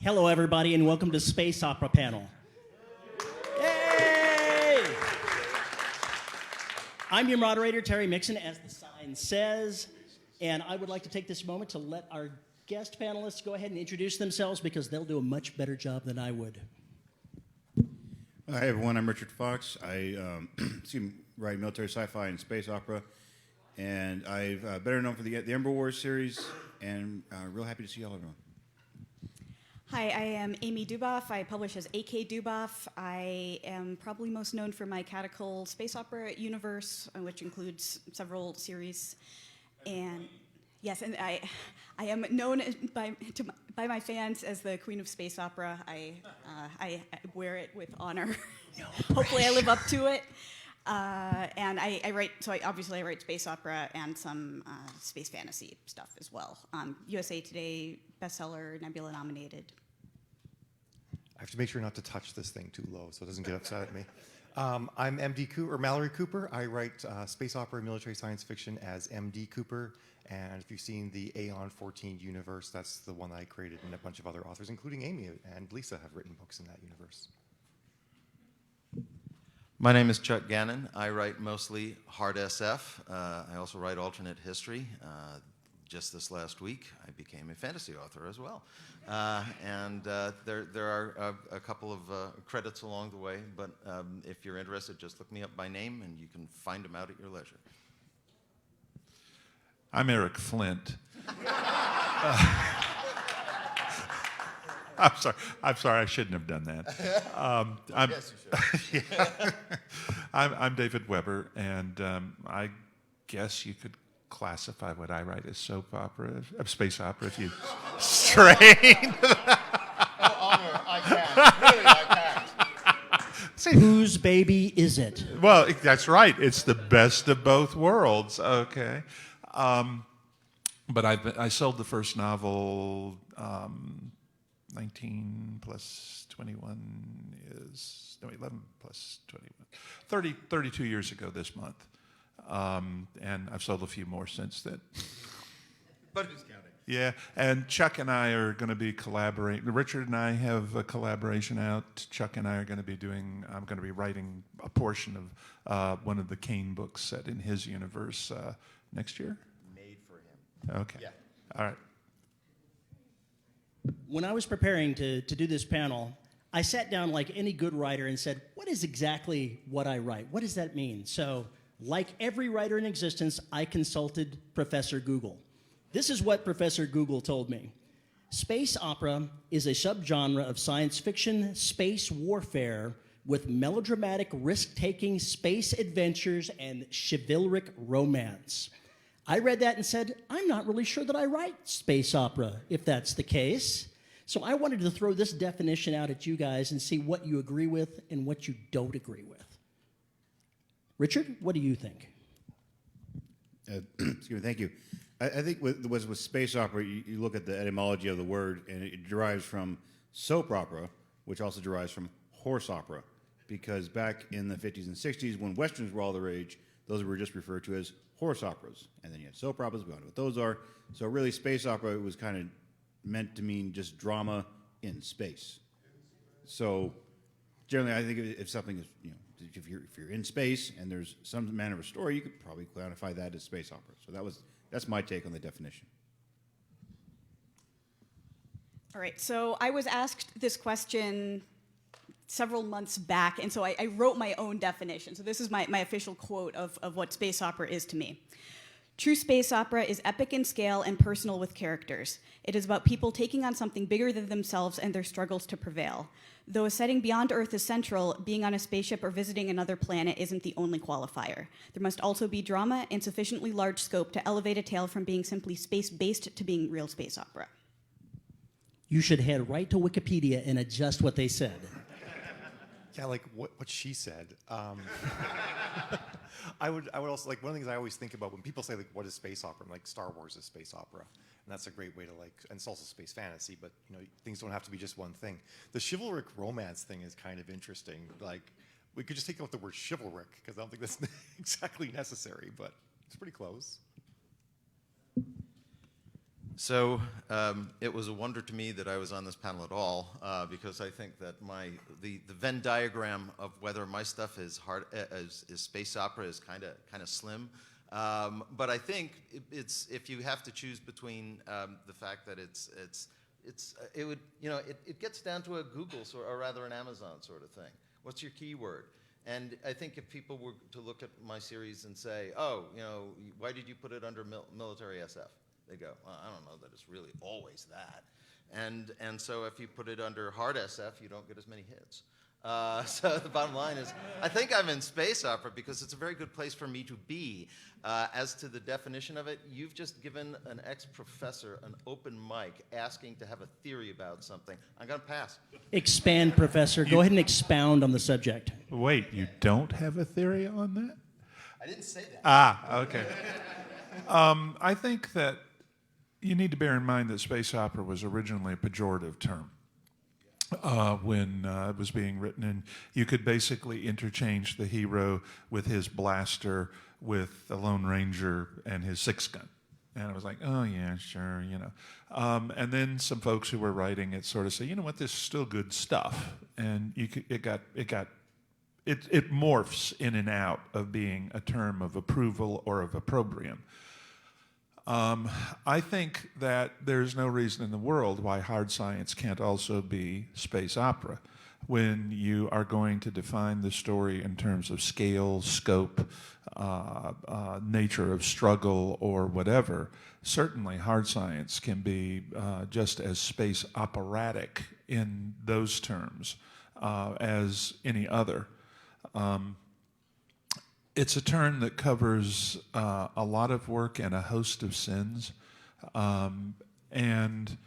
Hello, everybody, and welcome to Space Opera Panel. Yay! I'm your moderator, Terry Mixon, as the sign says, and I would like to take this moment to let our guest panelists go ahead and introduce themselves because they'll do a much better job than I would. Hi, everyone. I'm Richard Fox. I write military sci-fi and space opera, and I'm better known for the Ember War series, and real happy to see all everyone. Hi, I am Amy DuBoff. I publish as AK DuBoff. I am probably most known for my catechol space opera universe, which includes several series. And yes, and I am known by my fans as the Queen of Space Opera. I wear it with honor. No Hopefully, I live up to it. And I write, so I write space opera and some space fantasy stuff as well. USA Today bestseller, Nebula nominated. I have to make sure not to touch this thing too low so it doesn't get upset at me. I'm Malorie Cooper. I write space opera and military science fiction as MD Cooper. And if you've seen the Aeon 14 universe, that's the one I created, and a bunch of other authors, including Amy and Lisa, have written books in that universe. My name is Chuck Gannon. I write mostly hard SF. I also write alternate history. Just this last week, I became a fantasy author as well. There are a couple of credits along the way, but if you're interested, just look me up by name and you can find them out at your leisure. I'm Eric Flint. I'm sorry, I shouldn't have done that. Yes, you should. Yeah. I'm David Weber, and I guess you could classify what I write as soap opera, space opera, if you strain. Honor, I can't. Really, I can't. Whose baby is it? Well, that's right. It's the best of both worlds. Okay. But I sold the first novel, 19 plus 21 is, no, 11 plus 21, 32 years ago this month. And I've sold a few more since then. But who's counting? Yeah, and Chuck and I are going to be collaborating. Richard and I have a collaboration out. Chuck and I are going to be I'm going to be writing a portion of one of the Kane books set in his universe next year. Made for him. Okay. Yeah. All right. When I was preparing to do this panel, I sat down like any good writer and said, what is exactly what I write? What does that mean? So, like every writer in existence, I consulted Professor Google. This is what Professor Google told me. Space opera is a subgenre of science fiction space warfare with melodramatic risk-taking space adventures and chivalric romance. I read that and said, I'm not really sure that I write space opera, if that's the case. So I wanted to throw this definition out at you guys and see what you agree with and what you don't agree with. Richard, what do you think? Excuse me, thank you. I think with space opera, you look at the etymology of the word, and it derives from soap opera, which also derives from horse opera, because back in the 50s and 60s, when westerns were all the rage, those were just referred to as horse operas. And then you had soap operas, we don't know what those are. So really, space opera was kind of meant to mean just drama in space. So generally, I think if something is, if you're in space and there's some manner of a story, you could probably classify that as space opera. So that's my take on the definition. All right, so I was asked this question several months back, and so I wrote my own definition. So this is my official quote of what space opera is to me. True space opera is epic in scale and personal with characters. It is about people taking on something bigger than themselves and their struggles to prevail. Though a setting beyond Earth is central, being on a spaceship or visiting another planet isn't the only qualifier. There must also be drama and sufficiently large scope to elevate a tale from being simply space-based to being real space opera. You should head right to Wikipedia and adjust what they said. Yeah, like what she said. I would also, like, one of the things I always think about when people say, like, what is space opera? I'm like, Star Wars is space opera. And that's a great way to, like, and it's also space fantasy, but, things don't have to be just one thing. The chivalric romance thing is kind of interesting. Like, we could just take out the word chivalric, because I don't think that's exactly necessary, but it's pretty close. So it was a wonder to me that I was on this panel at all, because I think that the Venn diagram of whether my stuff is space opera is kind of slim. But I think it's if you have to choose between the fact that it gets down to a Google or rather an Amazon sort of thing. What's your keyword? And I think if people were to look at my series and say, oh, why did you put it under military SF? They go, well, I don't know that it's really always that. And so if you put it under hard SF, you don't get as many hits. So the bottom line is, I think I'm in space opera because it's a very good place for me to be. As to the definition of it, you've just given an ex-professor an open mic asking to have a theory about something. I'm going to pass. Expand, Professor. Go ahead and expound on the subject. Wait, you don't have a theory on that? I didn't say that. Ah, okay. I think that you need to bear in mind that space opera was originally a pejorative term when it was being written, and you could basically interchange the hero with his blaster with the Lone Ranger and his six-gun. And I was like, oh, yeah, sure, And then some folks who were writing it sort of say, you know what, this is still good stuff. And it morphs in and out of being a term of approval or of opprobrium. I think that there's no reason in the world why hard science can't also be space opera. When you are going to define the story in terms of scale, scope, nature of struggle, or whatever, certainly hard science can be just as space operatic in those terms as any other. It's a term that covers a lot of work and a host of sins, and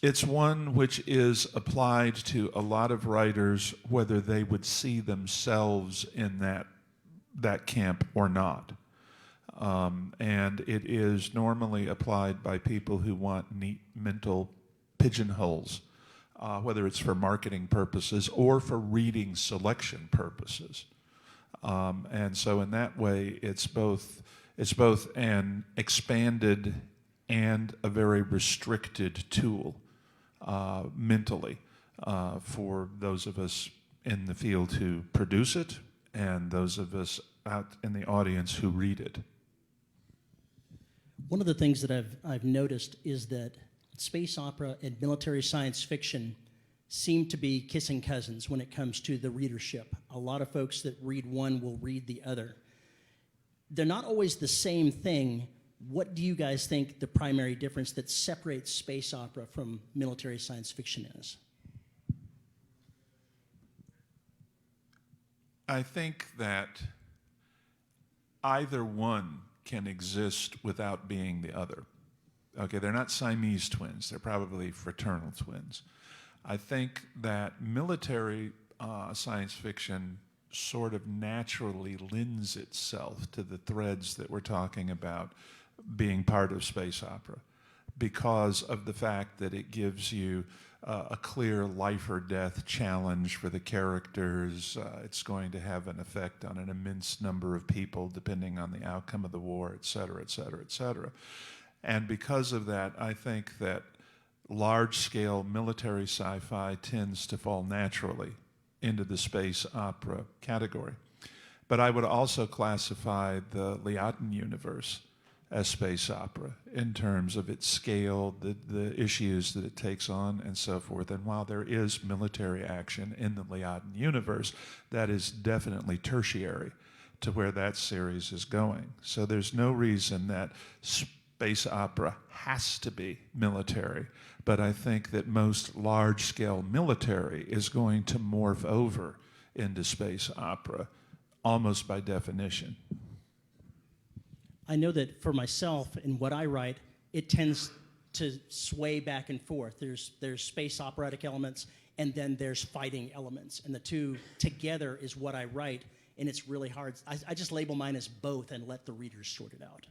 it's one which is applied to a lot of writers, whether they would see themselves in that camp or not. And it is normally applied by people who want neat mental pigeonholes, whether it's for marketing purposes or for reading selection purposes. And so in that way, it's both an expanded and a very restricted tool mentally for those of us in the field who produce it and those of us out in the audience who read it. One of the things that I've noticed is that space opera and military science fiction seem to be kissing cousins when it comes to the readership. A lot of folks that read one will read the other. They're not always the same thing. What do you guys think the primary difference that separates space opera from military science fiction is? I think that either one can exist without being the other. Okay, they're not Siamese twins. They're probably fraternal twins. I think that military science fiction sort of naturally lends itself to the threads that we're talking about being part of space opera because of the fact that it gives you a clear life or death challenge for the characters. It's going to have an effect on an immense number of people depending on the outcome of the war, et cetera, et cetera, et cetera. And because of that, I think that large-scale military sci-fi tends to fall naturally into the space opera category. But I would also classify the Leotin universe as space opera in terms of its scale, the issues that it takes on, and so forth. And while there is military action in the Leotin universe, that is definitely tertiary to where that series is going. So there's no reason that space opera has to be military, but I think that most large-scale military is going to morph over into space opera, almost by definition. I know that for myself, in what I write, it tends to sway back and forth. There's space operatic elements, and then there's fighting elements, and the two together is what I write, and it's really hard. I just label mine as both and let the readers sort it out.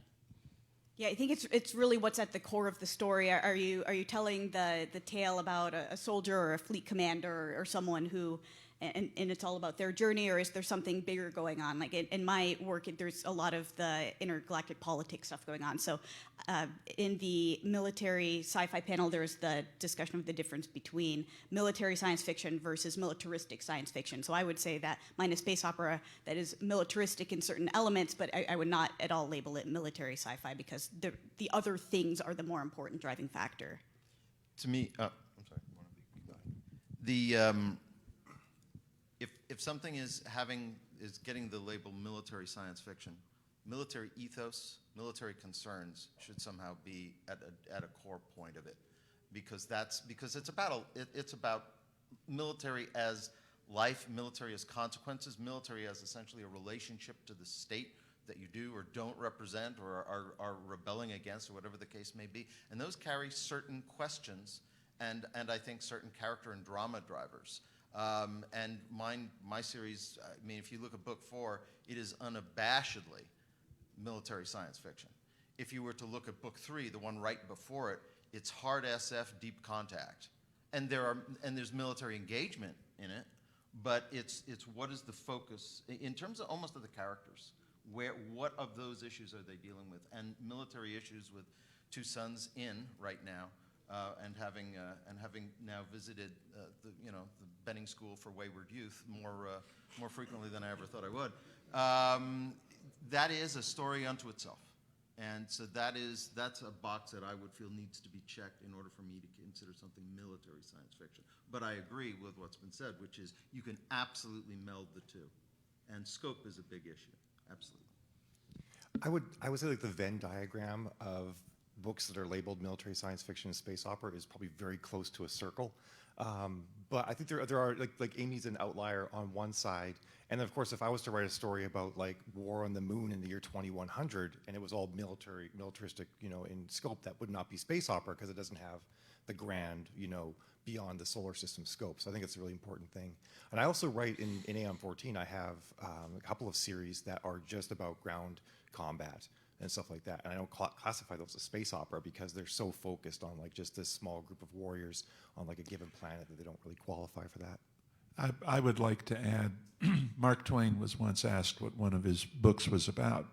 Yeah, I think it's really what's at the core of the story. Are you telling the tale about a soldier or a fleet commander or someone who and it's all about their journey, or is there something bigger going on? Like in my work, there's a lot of the intergalactic politics stuff going on. So in the military sci-fi panel, there's the discussion of the difference between military science fiction versus militaristic science fiction. So I would say that mine is space opera that is militaristic in certain elements, but I would not at all label it military sci-fi, because the other things are the more important driving factor. To me, I'm sorry. The if something is getting the label military science fiction, military ethos, military concerns should somehow be at a core point of it, because it's about military as life, military as consequences, military as essentially a relationship to the state that you do or don't represent or are rebelling against, or whatever the case may be. And those carry certain questions and I think certain character and drama drivers. And my series, I mean, if you look at book 4, it is unabashedly military science fiction. If you were to look at book 3, the one right before it, it's hard SF, deep contact. And there's military engagement in it, but it's what is the focus in terms of almost of the characters. What of those issues are they dealing with? And military issues with 2 sons in right now, and having now visited the Benning School for Wayward Youth more frequently than I ever thought I would. That is a story unto itself, and so that's a box that I would feel needs to be checked in order for me to consider something military science fiction. But I agree with what's been said, which is you can absolutely meld the two, and scope is a big issue. Absolutely. I would say like the Venn diagram of books that are labeled military science fiction and space opera is probably very close to a circle. But I think there are like Amy's an outlier on one side, and then of course if I was to write a story about like war on the moon in the year 2100 and it was all militaristic, in scope, that would not be space opera because it doesn't have the grand, beyond the solar system scope. So I think it's a really important thing. And I also write in AM14, I have a couple of series that are just about ground combat and stuff like that. And I don't classify those as space opera because they're so focused on like just this small group of warriors on like a given planet that they don't really qualify for that. I would like to add, Mark Twain was once asked what one of his books was about,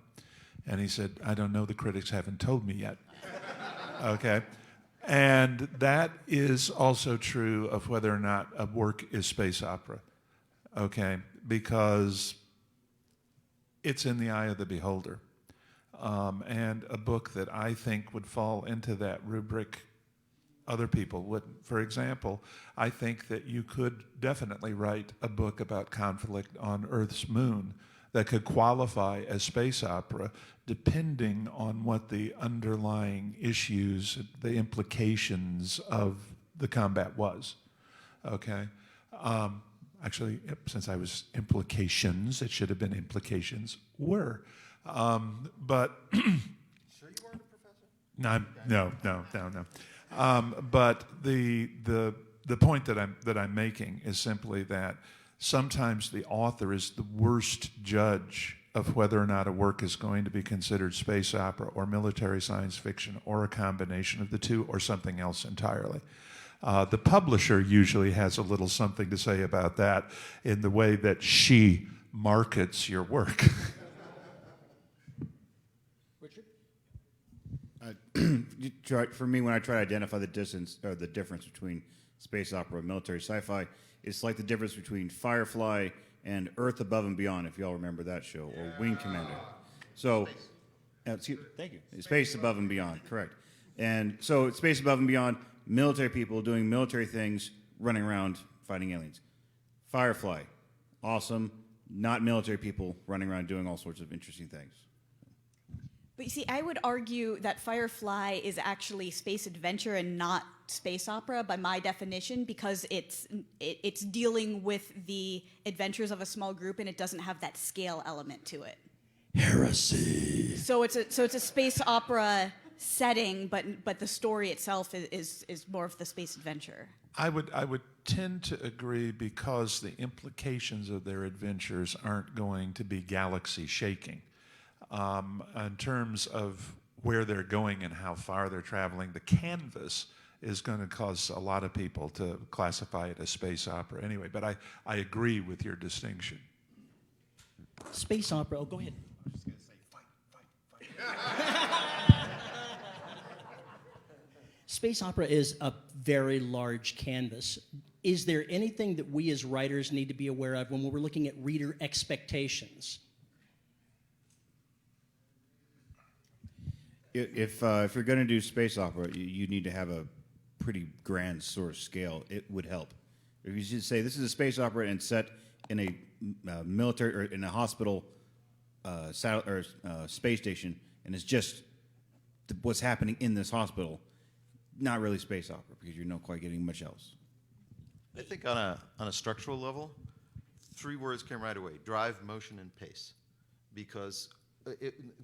and he said, "I don't know, the critics haven't told me yet." Okay? And that is also true of whether or not a work is space opera, okay? Because it's in the eye of the beholder. And a book that I think would fall into that rubric, other people wouldn't. For example, I think that you could definitely write a book about conflict on Earth's moon that could qualify as space opera, depending on what the underlying issues, the implications of the combat was. Okay? Actually, since I was implications, it should have been implications were. But Sure you weren't a professor? No. But the point that I'm making is simply that sometimes the author is the worst judge of whether or not a work is going to be considered space opera or military science fiction or a combination of the two or something else entirely. The publisher usually has a little something to say about that in the way that she markets your work. For me, when I try to identify the distance or the difference between space opera and military sci-fi, it's like the difference between Firefly and Earth Above and Beyond, if you all remember that show, or Wing Commander. So, thank you. Space Above and Beyond, correct. And so, Space Above and Beyond, military people doing military things, running around fighting aliens. Firefly, awesome, not military people running around doing all sorts of interesting things. But you see, I would argue that Firefly is actually space adventure and not space opera by my definition, because it's dealing with the adventures of a small group and it doesn't have that scale element to it. Heresy. So it's a space opera setting, but the story itself is more of the space adventure. I would tend to agree, because the implications of their adventures aren't going to be galaxy shaking. In terms of where they're going and how far they're traveling, the canvas is going to cause a lot of people to classify it as space opera anyway. But I agree with your distinction. Space opera. Oh, go ahead. I was just going to say, fight. Space opera is a very large canvas. Is there anything that we as writers need to be aware of when we're looking at reader expectations? If you're going to do space opera, you need to have a pretty grand sort of scale. It would help. If you just say this is a space opera and set in a military or in a hospital space station, and it's just what's happening in this hospital, not really space opera because you're not quite getting much else. I think on a structural level, 3 words came right away: drive, motion, and pace. Because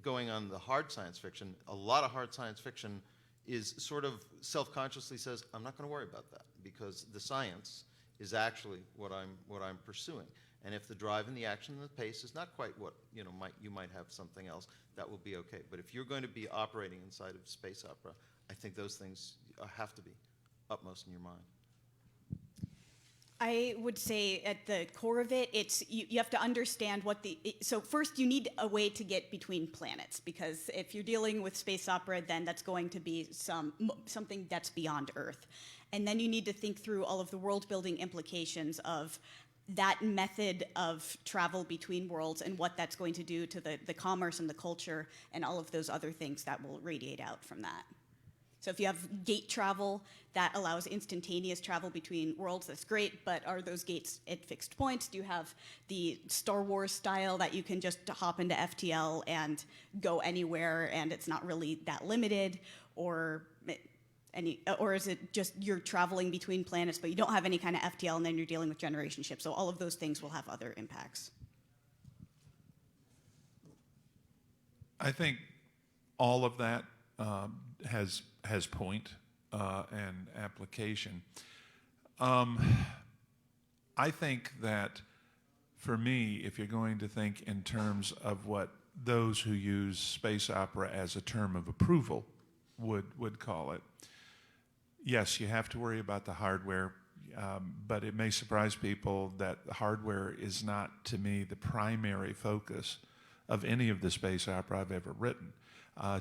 going on the hard science fiction, a lot of hard science fiction is sort of self-consciously says, I'm not going to worry about that because the science is actually what I'm pursuing. And if the drive and the action and the pace is not quite what you might have something else, that will be okay. But if you're going to be operating inside of space opera, I think those things have to be upmost in your mind. I would say at the core of it, it's you have to understand what so first you need a way to get between planets, because if you're dealing with space opera, then that's going to be something that's beyond Earth. And then you need to think through all of the world building implications of that method of travel between worlds and what that's going to do to the commerce and the culture and all of those other things that will radiate out from that. So if you have gate travel that allows instantaneous travel between worlds, that's great, but are those gates at fixed points? Do you have the Star Wars style that you can just hop into FTL and go anywhere and it's not really that limited? Or is it just you're traveling between planets but you don't have any kind of FTL and then you're dealing with generation ships? So all of those things will have other impacts. I think all of that has point and application. I think that for me, if you're going to think in terms of what those who use space opera as a term of approval would call it, yes, you have to worry about the hardware, but it may surprise people that the hardware is not, to me, the primary focus of any of the space opera I've ever written.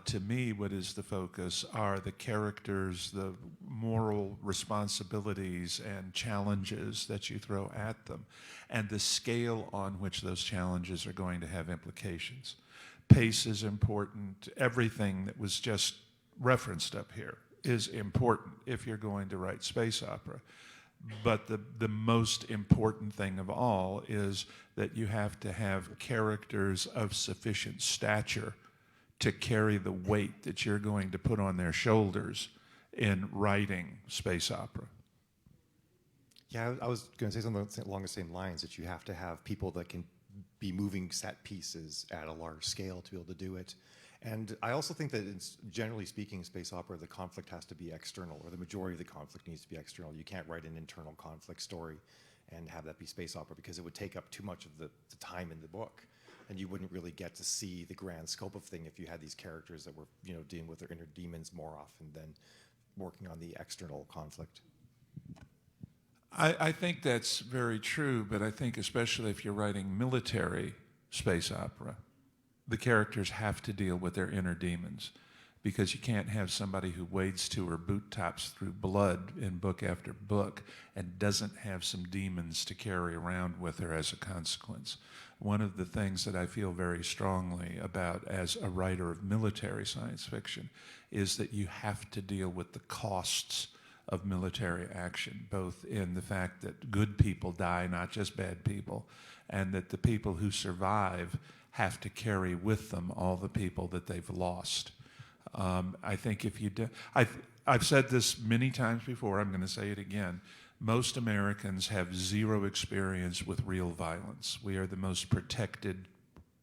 To me, what is the focus are the characters, the moral responsibilities and challenges that you throw at them, and the scale on which those challenges are going to have implications. Pace is important. Everything that was just referenced up here is important if you're going to write space opera. But the most important thing of all is that you have to have characters of sufficient stature to carry the weight that you're going to put on their shoulders in writing space opera. Yeah, I was going to say something along the same lines, that you have to have people that can be moving set pieces at a large scale to be able to do it. And I also think that it's, generally speaking, space opera, the conflict has to be external, or the majority of the conflict needs to be external. You can't write an internal conflict story and have that be space opera, because it would take up too much of the time in the book. And you wouldn't really get to see the grand scope of thing if you had these characters that were, dealing with their inner demons more often than working on the external conflict. I think that's very true, but I think especially if you're writing military space opera, the characters have to deal with their inner demons, because you can't have somebody who wades to her boot tops through blood in book after book and doesn't have some demons to carry around with her as a consequence. One of the things that I feel very strongly about as a writer of military science fiction is that you have to deal with the costs of military action, both in the fact that good people die, not just bad people, and that the people who survive have to carry with them all the people that they've lost. I think if you do, I've said this many times before, I'm going to say it again. Most Americans have zero experience with real violence. We are the most protected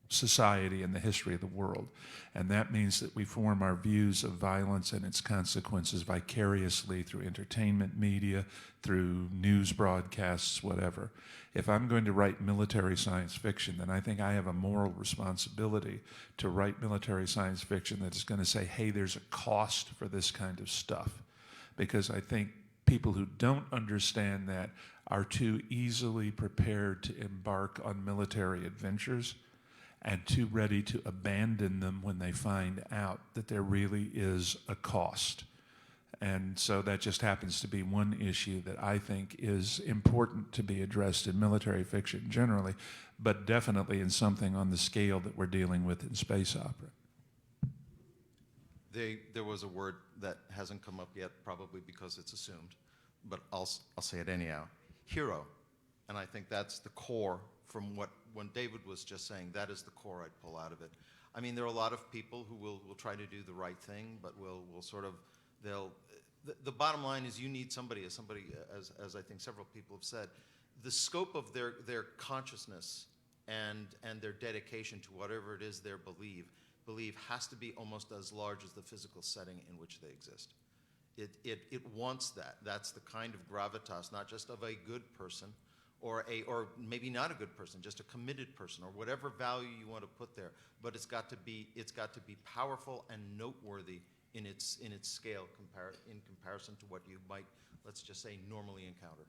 society in the history of the world. And that means that we form our views of violence and its consequences vicariously through entertainment media, through news broadcasts, whatever. If I'm going to write military science fiction, then I think I have a moral responsibility to write military science fiction that is going to say, hey, there's a cost for this kind of stuff. because I think people who don't understand that are too easily prepared to embark on military adventures and too ready to abandon them when they find out that there really is a cost. And so that just happens to be one issue that I think is important to be addressed in military fiction generally, but definitely in something on the scale that we're dealing with in space opera. There was a word that hasn't come up yet, probably because it's assumed, but I'll say it anyhow. Hero. And I think that's the core from when David was just saying, that is the core I'd pull out of it. I mean, there are a lot of people who will try to do the right thing, but will sort of, the bottom line is you need somebody, as I think several people have said, the scope of their consciousness and their dedication to whatever it is they believe has to be almost as large as the physical setting in which they exist. It wants that. That's the kind of gravitas, not just of a good person, or maybe not a good person, just a committed person, or whatever value you want to put there. But it's got to be powerful and noteworthy in its scale in comparison to what you might, let's just say, normally encounter.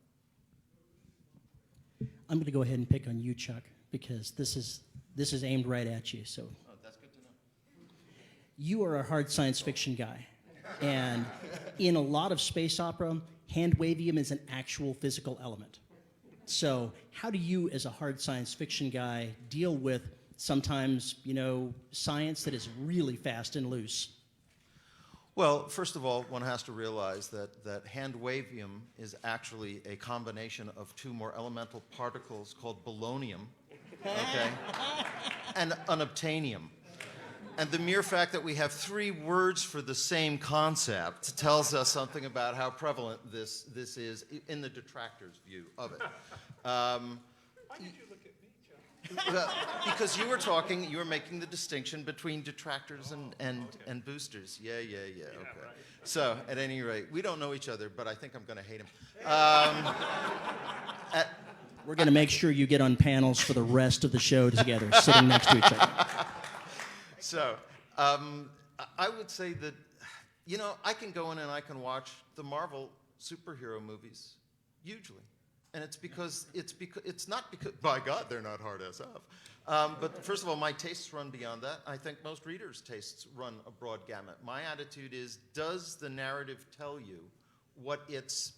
I'm going to go ahead and pick on you, Chuck, because this is aimed right at you. So That's good to know. you are a hard science fiction guy, and in a lot of space opera, hand-wavium is an actual physical element. So how do you, as a hard science fiction guy, deal with sometimes, science that is really fast and loose? Well, first of all, one has to realize that hand-wavium is actually a combination of two more elemental particles called polonium, okay, and unobtainium. And the mere fact that we have three words for the same concept tells us something about how prevalent this is in the detractor's view of it. Why did you look at me, Chuck? Because you were making the distinction between detractors and boosters. Yeah, okay. Right. So, at any rate, we don't know each other, but I think I'm going to hate him. We're going to make sure you get on panels for the rest of the show together, sitting next to each other. So, I would say that, I can go in and I can watch the Marvel superhero movies, hugely. And it's not because, by God, they're not hard SF. But first of all, my tastes run beyond that. I think most readers' tastes run a broad gamut. My attitude is, does the narrative tell you what its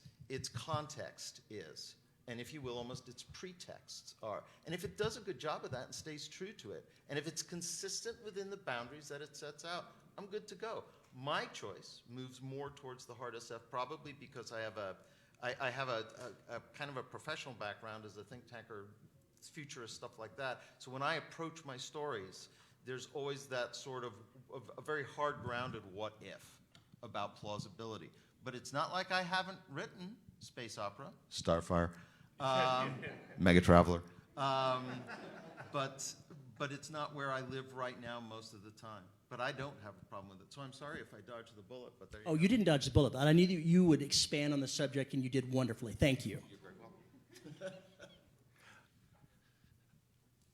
context is? And if you will, almost its pretexts are. And if it does a good job of that and stays true to it, and if it's consistent within the boundaries that it sets out, I'm good to go. My choice moves more towards the hard SF, probably because I have a kind of a professional background as a think tanker, futurist, stuff like that. So when I approach my stories, there's always that sort of a very hard-grounded what if about plausibility. But it's not like I haven't written space opera, Starfire, Mega Traveler, but it's not where I live right now most of the time. But I don't have a problem with it. So I'm sorry if I dodged the bullet, but there you go. You didn't dodge the bullet. I knew you would expand on the subject, and you did wonderfully. Thank you. You're very welcome.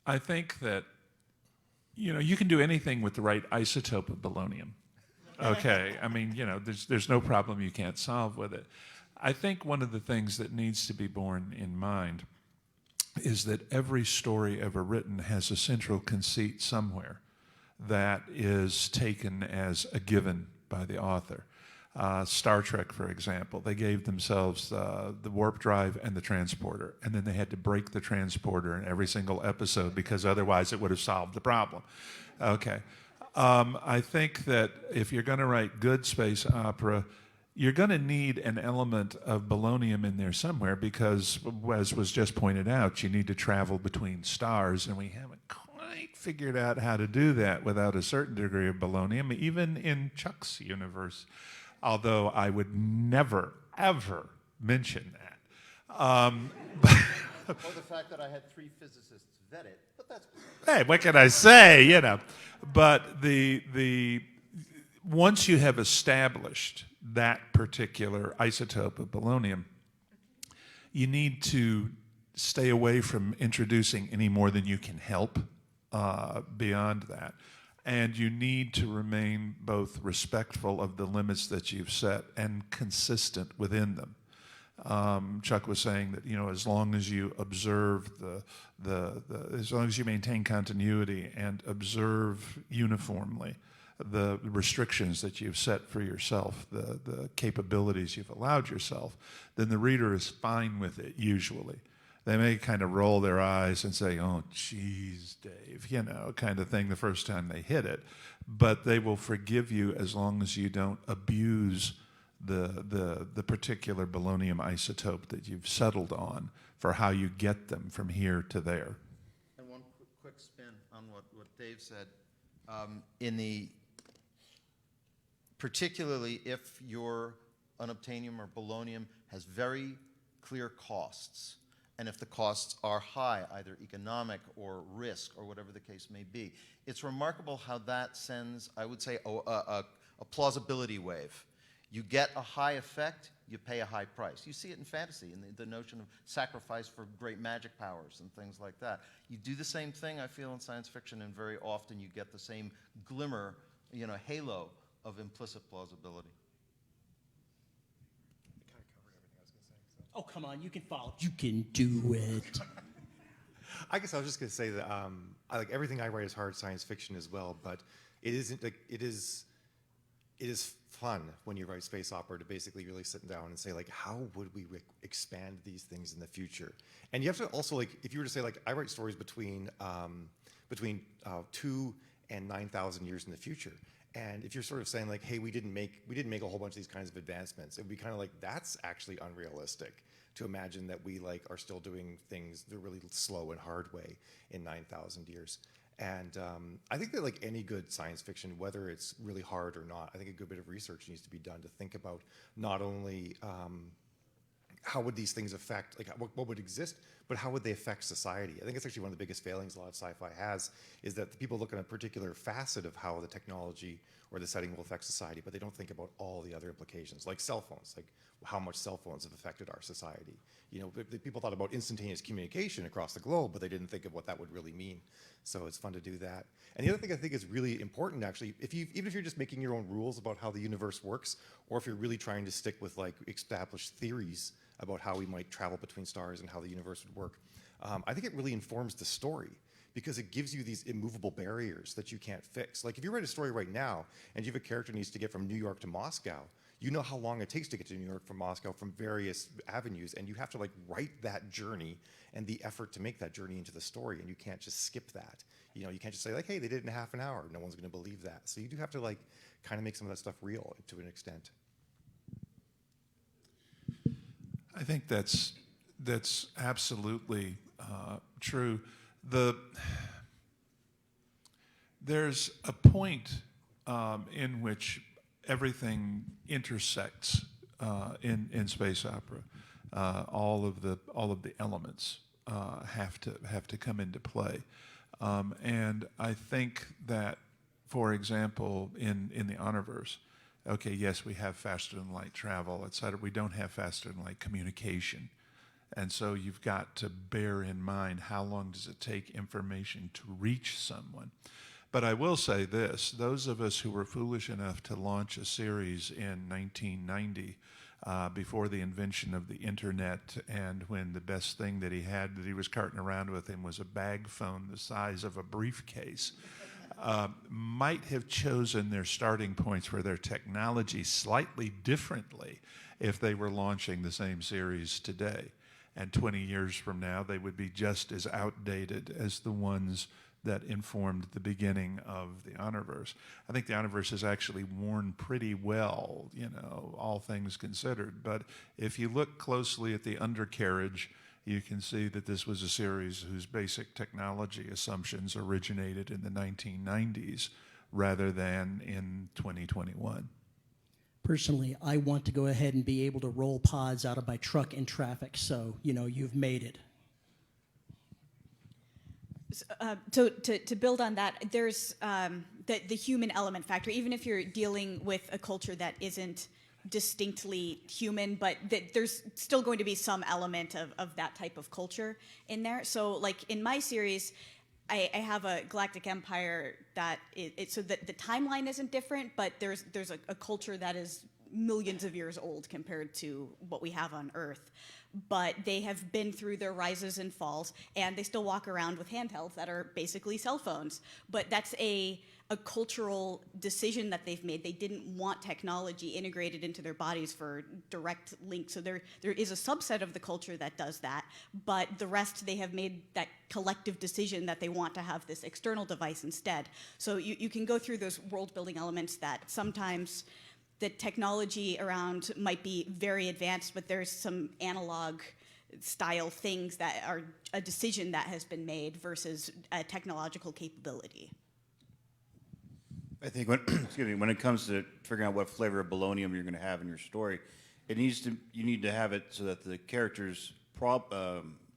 I think that, you can do anything with the right isotope of polonium. Okay, I mean, there's no problem you can't solve with it. I think one of the things that needs to be borne in mind is that every story ever written has a central conceit somewhere that is taken as a given by the author. Star Trek, for example, they gave themselves the warp drive and the transporter, and then they had to break the transporter in every single episode because otherwise it would have solved the problem. Okay. I think that if you're going to write good space opera, you're going to need an element of polonium in there somewhere because, as was just pointed out, you need to travel between stars, and we haven't quite figured out how to do that without a certain degree of polonium, even in Chuck's universe, although I would never, ever mention that. Or the fact that I had 3 physicists vet it, but that's... Hey, what can I say, But once you have established that particular isotope of polonium, you need to stay away from introducing any more than you can help beyond that. And you need to remain both respectful of the limits that you've set and consistent within them. Chuck was saying that, as long as you observe as long as you maintain continuity and observe uniformly the restrictions that you've set for yourself, the capabilities you've allowed yourself, then the reader is fine with it usually. They may kind of roll their eyes and say, "Oh, geez, Dave," kind of thing the first time they hit it. But they will forgive you as long as you don't abuse the particular polonium isotope that you've settled on for how you get them from here to there. And one quick spin on what Dave said. Particularly if your unobtainium or polonium has very clear costs, and if the costs are high, either economic or risk or whatever the case may be, it's remarkable how that sends, I would say, a plausibility wave. You get a high effect, you pay a high price. You see it in fantasy, in the notion of sacrifice for great magic powers and things like that. You do the same thing, I feel, in science fiction, and very often you get the same glimmer, halo of implicit plausibility. Oh, come on, you can follow. You can do it. I guess I was just going to say that I like everything I write is hard science fiction as well, but it isn't like it is fun when you write space opera to basically really sit down and say, like, how would we expand these things in the future? And you have to also, like, if you were to say, like, I write stories between 2 and 9,000 years in the future. And if you're sort of saying, like, hey, we didn't make a whole bunch of these kinds of advancements, it would be kind of like, that's actually unrealistic to imagine that we are still doing things the really slow and hard way in 9,000 years. And I think that, like, any good science fiction, whether it's really hard or not, I think a good bit of research needs to be done to think about not only how would these things affect, like, what would exist, but how would they affect society? I think it's actually one of the biggest failings a lot of sci-fi has, is that the people look at a particular facet of how the technology or the setting will affect society, but they don't think about all the other implications, like cell phones, like how much cell phones have affected our society. People thought about instantaneous communication across the globe, but they didn't think of what that would really mean. So it's fun to do that. And the other thing I think is really important, actually, even if you're just making your own rules about how the universe works, or if you're really trying to stick with, like, established theories about how we might travel between stars and how the universe would work, I think it really informs the story, because it gives you these immovable barriers that you can't fix. Like, if you write a story right now and you have a character who needs to get from New York to Moscow, you know how long it takes to get to New York from Moscow from various avenues, and you have to, like, write that journey and the effort to make that journey into the story, and you can't just skip that. You can't just say, like, hey, they did it in half an hour. No one's going to believe that. So you do have to, like, kind of make some of that stuff real to an extent. I think that's absolutely true. There's a point in which everything intersects in space opera. All of the elements have to come into play, and I think that, for example, in the Honorverse, okay, yes, we have faster than light travel, etc. We don't have faster than light communication. And so you've got to bear in mind, how long does it take information to reach someone? But I will say this, those of us who were foolish enough to launch a series in 1990, before the invention of the internet, and when the best thing that he was carting around with him was a bag phone the size of a briefcase, might have chosen their starting points for their technology slightly differently if they were launching the same series today. And 20 years from now, they would be just as outdated as the ones that informed the beginning of the Honorverse. I think the Honorverse has actually worn pretty well, all things considered. But if you look closely at the undercarriage, you can see that this was a series whose basic technology assumptions originated in the 1990s rather than in 2021. Personally, I want to go ahead and be able to roll pods out of my truck in traffic, so, you've made it. So to build on that, there's the human element factor. Even if you're dealing with a culture that isn't distinctly human, but there's still going to be some element of that type of culture in there. So, like, in my series, I have a galactic empire that so that the timeline isn't different, but there's a culture that is millions of years old compared to what we have on Earth. But they have been through their rises and falls, and they still walk around with handhelds that are basically cell phones. But that's a cultural decision that they've made. They didn't want technology integrated into their bodies for direct link. So there is a subset of the culture that does that, but the rest, they have made that collective decision that they want to have this external device instead. So you can go through those world building elements that sometimes the technology around might be very advanced, but there's some analog style things that are a decision that has been made versus a technological capability. I think when it comes to figuring out what flavor of bolognium you're going to have in your story, you need to have it so that the character's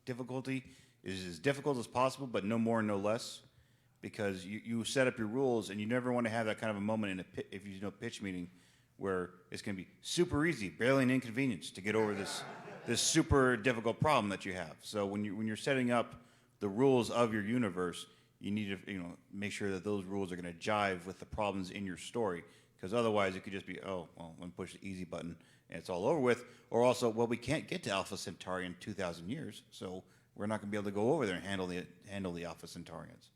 difficulty is as difficult as possible, but no more and no less, because you set up your rules, and you never want to have that kind of a moment in if you know pitch meeting where it's going to be super easy, barely an inconvenience to get over this super difficult problem that you have. So when you're setting up the rules of your universe, you need to make sure that those rules are going to jive with the problems in your story, because otherwise it could just be, oh, well, let me push the easy button and it's all over with. Or also, well, we can't get to Alpha Centauri in 2,000 years, so we're not going to be able to go over there and handle the Alpha Centaurians.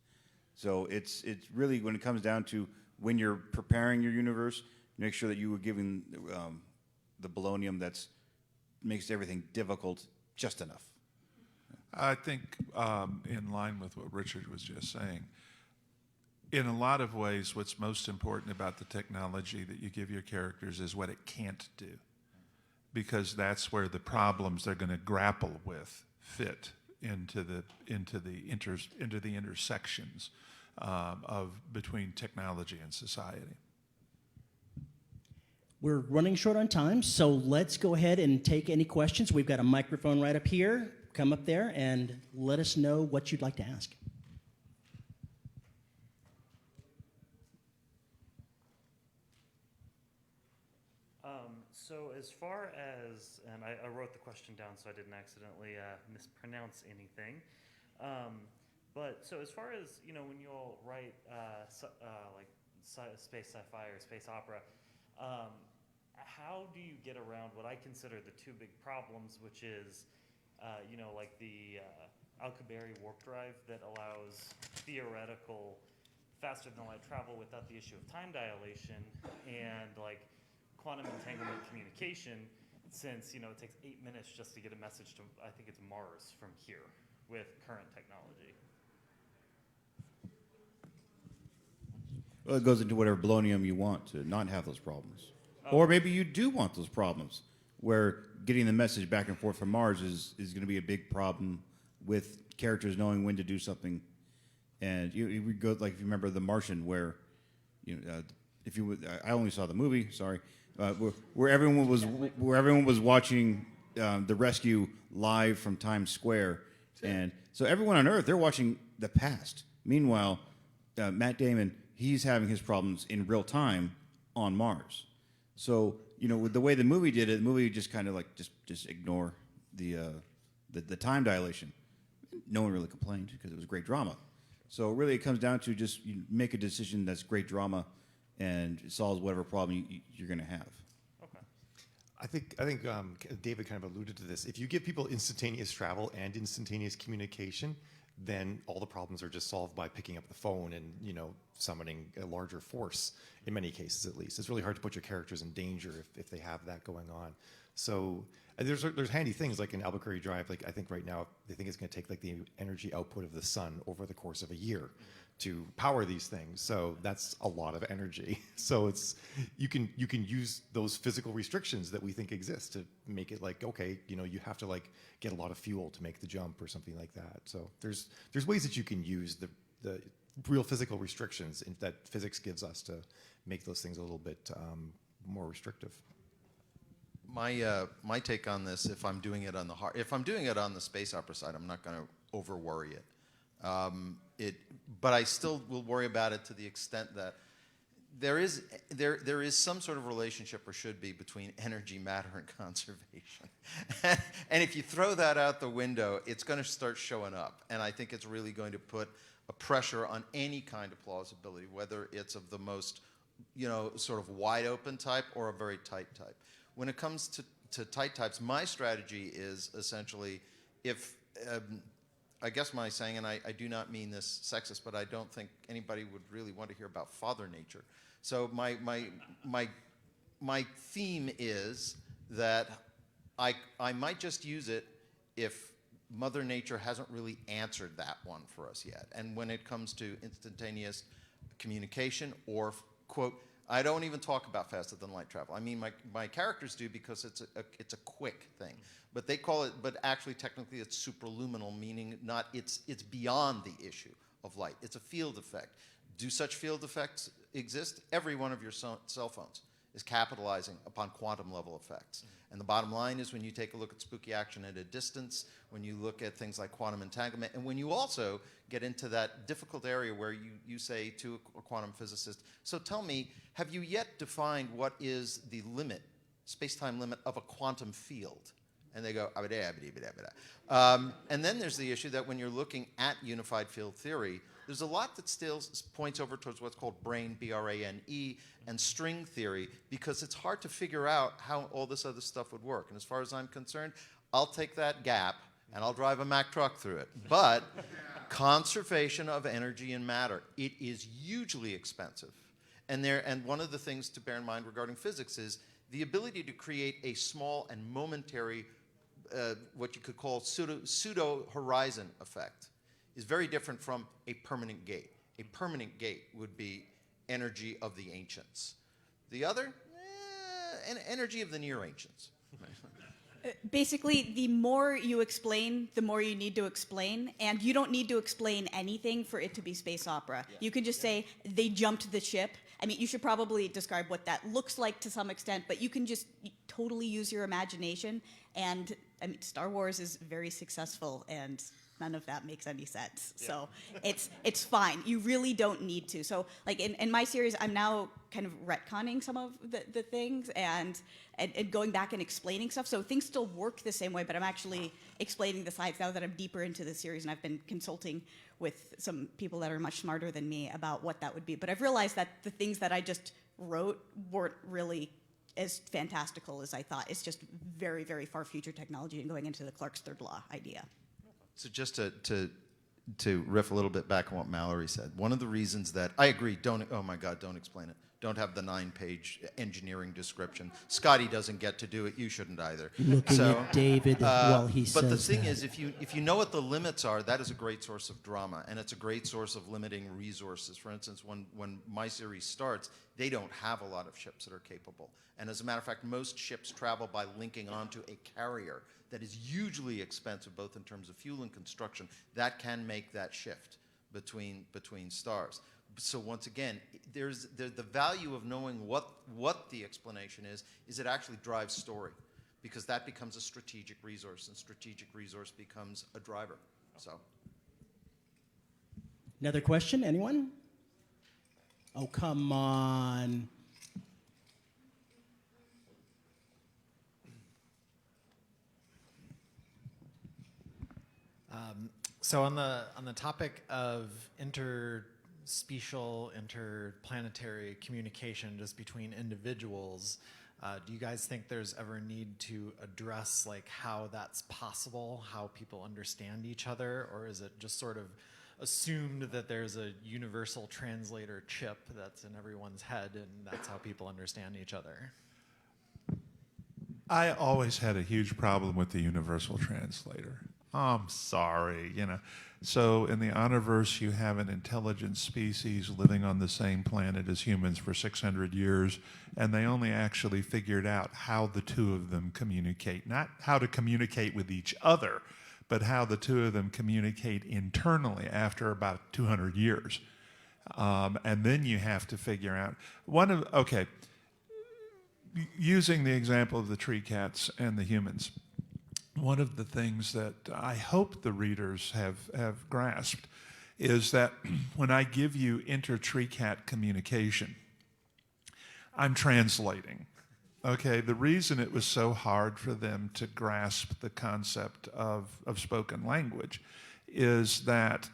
So it's really, when it comes down to when you're preparing your universe, make sure that you were giving the bolognium that makes everything difficult just enough. I think in line with what Richard was just saying, in a lot of ways, what's most important about the technology that you give your characters is what it can't do, because that's where the problems they're going to grapple with fit into the intersections between technology and society. We're running short on time, so let's go ahead and take any questions. We've got a microphone right up here. Come up there and let us know what you'd like to ask. So as far as, and I wrote the question down so I didn't accidentally mispronounce anything, but so as far as, when you all write like space sci-fi or space opera, how do you get around what I consider the two big problems, which is like the Alcubierre warp drive that allows theoretical faster than light travel without the issue of time dilation, and like quantum entanglement communication, since it takes 8 minutes just to get a message to, I think it's Mars from here with current technology. Well, it goes into whatever bolognium you want to not have those problems. Or maybe you do want those problems, where getting the message back and forth from Mars is going to be a big problem with characters knowing when to do something. And you go, like, if you remember The Martian, where, I only saw the movie, sorry, where everyone was watching the rescue live from Times Square. And so everyone on Earth, they're watching the past. Meanwhile, Matt Damon, he's having his problems in real time on Mars. So, with the way the movie did it, the movie just kind of like just ignore the time dilation. No one really complained because it was great drama. So really, it comes down to just you make a decision that's great drama, and it solves whatever problem you're going to have. Okay. I think David kind of alluded to this. If you give people instantaneous travel and instantaneous communication, then all the problems are just solved by picking up the phone and summoning a larger force. In many cases, at least, it's really hard to put your characters in danger if they have that going on. So there's handy things like in Albuquerque Drive. Like I think right now they think it's going to take like the energy output of the sun over the course of a year to power these things. So that's a lot of energy. So you can use those physical restrictions that we think exist to make it like, okay, you have to like get a lot of fuel to make the jump or something like that. So there's ways that you can use the real physical restrictions that physics gives us to make those things a little bit more restrictive. My take on this, if I'm doing it on the space opera side, I'm not going to over worry it. But I still will worry about it to the extent that there is some sort of relationship, or should be, between energy, matter, and conservation. And if you throw that out the window, it's going to start showing up. And I think it's really going to put a pressure on any kind of plausibility, whether it's of the most, sort of wide open type or a very tight type. When it comes to tight types, my strategy is essentially if, I guess my saying, and I do not mean this sexist, but I don't think anybody would really want to hear about Father Nature. So my theme is that I might just use it if Mother Nature hasn't really answered that one for us yet. And when it comes to instantaneous communication or, quote, I don't even talk about faster than light travel. I mean, my characters do because it's a quick thing. But they call it, but actually technically it's supraluminal, meaning it's beyond the issue of light. It's a field effect. Do such field effects exist? Every one of your cell phones is capitalizing upon quantum level effects. And the bottom line is when you take a look at spooky action at a distance, when you look at things like quantum entanglement, and when you also get into that difficult area where you say to a quantum physicist, so tell me, have you yet defined what is the limit, space-time limit of a quantum field? And they go, and then there's the issue that when you're looking at unified field theory, there's a lot that still points over towards what's called brane, B-R-A-N-E, and string theory, because it's hard to figure out how all this other stuff would work. And as far as I'm concerned, I'll take that gap and I'll drive a Mack truck through it. But conservation of energy and matter, it is hugely expensive. And one of the things to bear in mind regarding physics is the ability to create a small and momentary, what you could call pseudo horizon effect, is very different from a permanent gate. A permanent gate would be energy of the ancients. The other, energy of the near ancients. Basically, the more you explain, the more you need to explain, and you don't need to explain anything for it to be space opera. Yeah. You can just say, they jumped the ship. I mean, you should probably describe what that looks like to some extent, but you can just totally use your imagination, and I mean, Star Wars is very successful, and none of that makes any sense. Yeah. So it's fine. You really don't need to. So like in my series, I'm now kind of retconning some of the things and going back and explaining stuff. So things still work the same way, but I'm actually explaining the science now that I'm deeper into the series, and I've been consulting with some people that are much smarter than me about what that would be. But I've realized that the things that I just wrote weren't really as fantastical as I thought. It's just very, very far future technology and going into the Clarke's third law idea. So just to riff a little bit back on what Malorie said, one of the reasons that I agree, don't explain it. Don't have the 9-page engineering description. Scotty doesn't get to do it. You shouldn't either. Looking at David while he says But the thing that. is, if you know what the limits are, that is a great source of drama, and it's a great source of limiting resources. For instance, when my series starts, they don't have a lot of ships that are capable. And as a matter of fact, most ships travel by linking onto a carrier that is hugely expensive, both in terms of fuel and construction. That can make that shift between stars. So once again, there's the value of knowing what the explanation is it actually drives story, because that becomes a strategic resource, and strategic resource becomes a driver. So. Another question, anyone? Oh, come on. So on the topic of interspecial, interplanetary communication just between individuals, do you guys think there's ever a need to address like how that's possible, how people understand each other, or is it just sort of assumed that there's a universal translator chip that's in everyone's head and that's how people understand each other? I always had a huge problem with the universal translator. I'm sorry, So in the Honorverse, you have an intelligent species living on the same planet as humans for 600 years, and they only actually figured out how the two of them communicate. Not how to communicate with each other, but how the two of them communicate internally after about 200 years. And then you have to figure out, using the example of the tree cats and the humans, one of the things that I hope the readers have grasped is that when I give you inter-tree cat communication, I'm translating. Okay, the reason it was so hard for them to grasp the concept of spoken language is that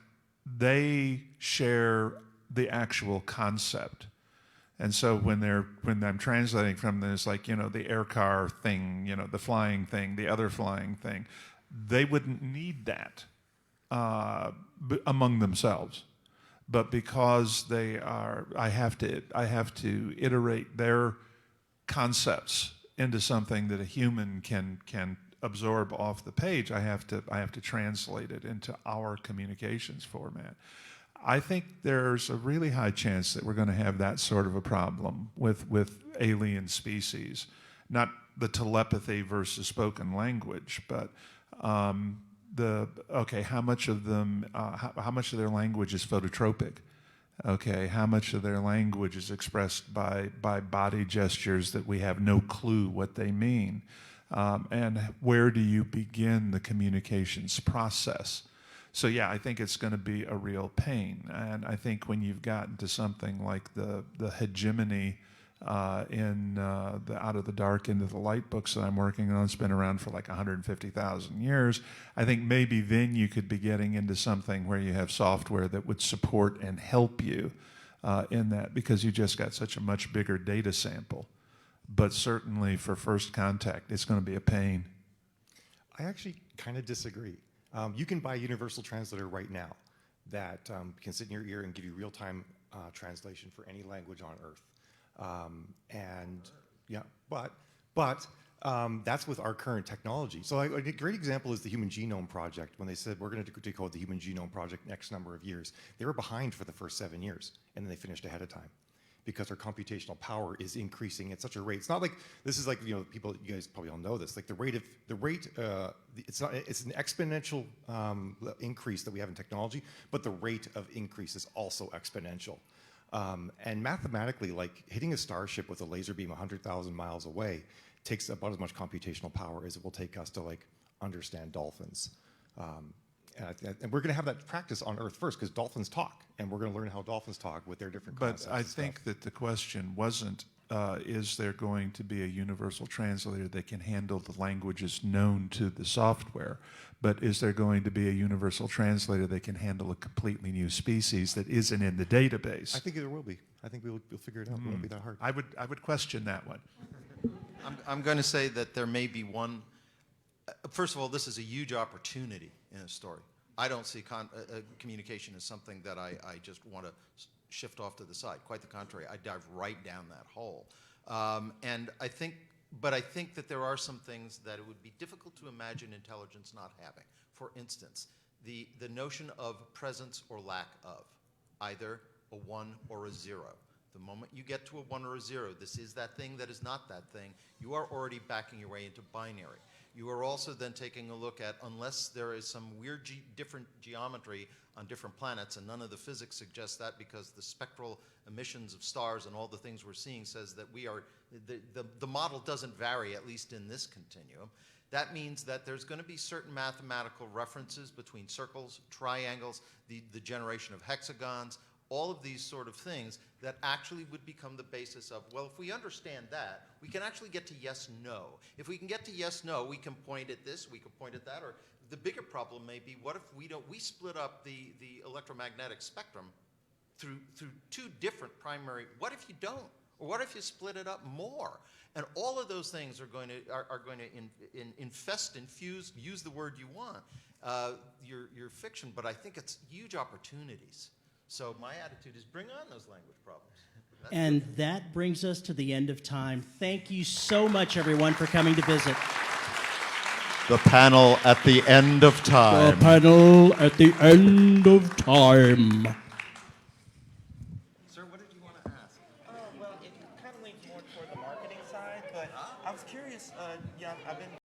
they share the actual concept. And so when I'm translating from this, like, the air car thing, the flying thing, the other flying thing, they wouldn't need that among themselves. But because I have to iterate their concepts into something that a human can absorb off the page. I have to translate it into our communications format. I think there's a really high chance that we're going to have that sort of a problem with alien species, not the telepathy versus spoken language, but how much of their language is phototropic? Okay, how much of their language is expressed by body gestures that we have no clue what they mean? And where do you begin the communications process? So yeah, I think it's going to be a real pain. And I think when you've gotten to something like the hegemony in the Out of the Dark Into the Light books that I'm working on, it's been around for like 150,000 years. I think maybe then you could be getting into something where you have software that would support and help you in that, because you just got such a much bigger data sample. But certainly for first contact, it's going to be a pain. I actually kind of disagree. You can buy a universal translator right now that can sit in your ear and give you real-time translation for any language on Earth. But that's with our current technology. So a great example is the Human Genome Project. When they said we're going to decode the Human Genome Project next number of years, they were behind for the first 7 years, and then they finished ahead of time, because our computational power is increasing at such a rate. It's not like this is like, you guys probably all know this. Like it's an exponential increase that we have in technology, but the rate of increase is also exponential. And mathematically, like hitting a starship with a laser beam 100,000 miles away takes about as much computational power as it will take us to like understand dolphins. And we're going to have that practice on Earth first, because dolphins talk, and we're going to learn how dolphins talk with their different concepts. But I think that the question wasn't, is there going to be a universal translator that can handle the languages known to the software, but is there going to be a universal translator that can handle a completely new species that isn't in the database? I think there will be. I think we'll figure it out. It won't be that hard. I would question that one. I'm going to say that there may be one. First of all, this is a huge opportunity in a story. I don't see communication as something that I just want to shift off to the side. Quite the contrary, I dive right down that hole. And I think that there are some things that it would be difficult to imagine intelligence not having. For instance, the notion of presence or lack of, either a 1 or a 0. The moment you get to a 1 or a 0, this is that thing, that is not that thing, you are already backing your way into binary. You are also then taking a look at, unless there is some weird different geometry on different planets, and none of the physics suggests that, because the spectral emissions of stars and all the things we're seeing says that the model doesn't vary, at least in this continuum. That means that there's going to be certain mathematical references between circles, triangles, the generation of hexagons, all of these sort of things that actually would become the basis of, well, if we understand that, we can actually get to yes, no. If we can get to yes, no, we can point at this, we can point at that, or the bigger problem may be, what if we split up the electromagnetic spectrum through two different primary, what if you don't? Or what if you split it up more? And all of those things are going to infuse, use the word you want, your fiction, but I think it's huge opportunities. So my attitude is bring on those language problems. And that brings us to the end of time. Thank you so much, everyone, for coming to visit. The panel at the end of time. The panel at the end of time. Sir, what did you want to ask? Well, it kind of leans more toward the marketing side, but I was curious, I've been